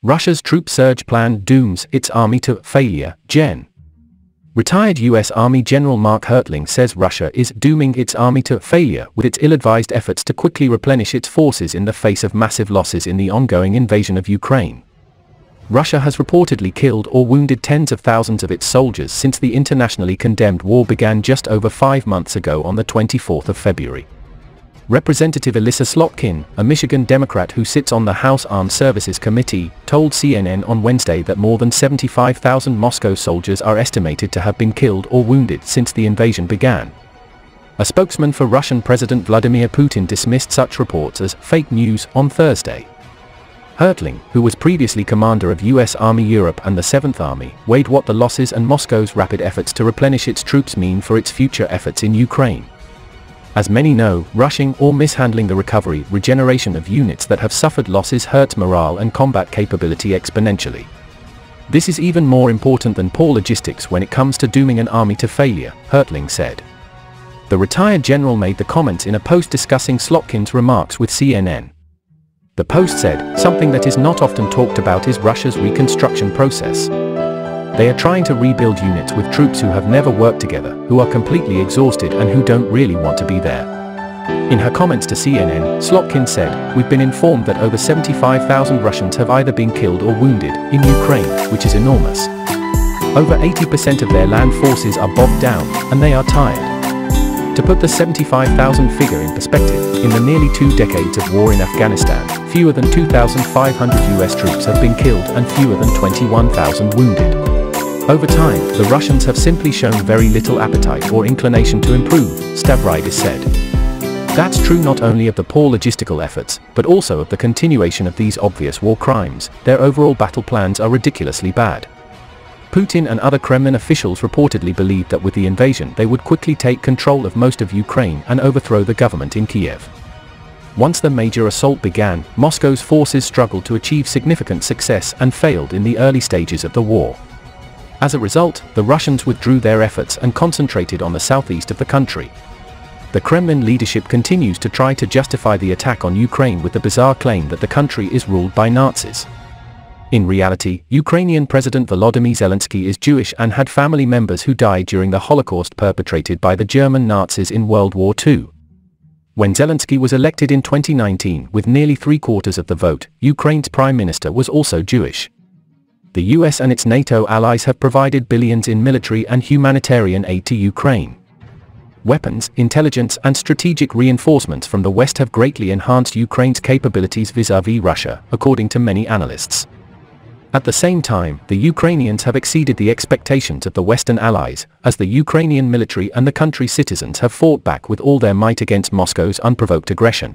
Russia's troop surge plan dooms its army to failure, Gen. Retired U.S. Army General Mark Hertling says Russia is dooming its army to failure with its ill-advised efforts to quickly replenish its forces in the face of massive losses in the ongoing invasion of Ukraine. Russia has reportedly killed or wounded tens of thousands of its soldiers since the internationally condemned war began just over 5 months ago on the 24th of February. Representative Elissa Slotkin, a Michigan Democrat who sits on the House Armed Services Committee, told CNN on Wednesday that more than 75,000 Moscow soldiers are estimated to have been killed or wounded since the invasion began. A spokesman for Russian President Vladimir Putin dismissed such reports as fake news on Thursday. Hertling, who was previously commander of U.S. Army Europe and the 7th Army, weighed what the losses and Moscow's rapid efforts to replenish its troops mean for its future efforts in Ukraine. As many know, rushing or mishandling the regeneration of units that have suffered losses hurts morale and combat capability exponentially. This is even more important than poor logistics when it comes to dooming an army to failure, Hertling said. The retired general made the comments in a post discussing Slotkin's remarks with CNN. The post said, "Something that is not often talked about is Russia's reconstruction process. They are trying to rebuild units with troops who have never worked together, who are completely exhausted and who don't really want to be there." In her comments to CNN, Slotkin said, "We've been informed that over 75,000 Russians have either been killed or wounded in Ukraine, which is enormous. Over 80% of their land forces are bogged down, and they are tired." To put the 75,000 figure in perspective, in the nearly 2 decades of war in Afghanistan, fewer than 2,500 US troops have been killed and fewer than 21,000 wounded. Over time, the Russians have simply shown very little appetite or inclination to improve, Stavridis said. That's true not only of the poor logistical efforts, but also of the continuation of these obvious war crimes. Their overall battle plans are ridiculously bad. Putin and other Kremlin officials reportedly believed that with the invasion they would quickly take control of most of Ukraine and overthrow the government in Kiev. Once the major assault began, Moscow's forces struggled to achieve significant success and failed in the early stages of the war. As a result, the Russians withdrew their efforts and concentrated on the southeast of the country. The Kremlin leadership continues to try to justify the attack on Ukraine with the bizarre claim that the country is ruled by Nazis. In reality, Ukrainian President Volodymyr Zelensky is Jewish and had family members who died during the Holocaust perpetrated by the German Nazis in World War II. When Zelensky was elected in 2019 with nearly 3/4 of the vote, Ukraine's prime minister was also Jewish. The US and its NATO allies have provided billions in military and humanitarian aid to Ukraine. Weapons, intelligence and strategic reinforcements from the West have greatly enhanced Ukraine's capabilities vis-à-vis Russia, according to many analysts. At the same time, the Ukrainians have exceeded the expectations of the Western allies, as the Ukrainian military and the country's citizens have fought back with all their might against Moscow's unprovoked aggression.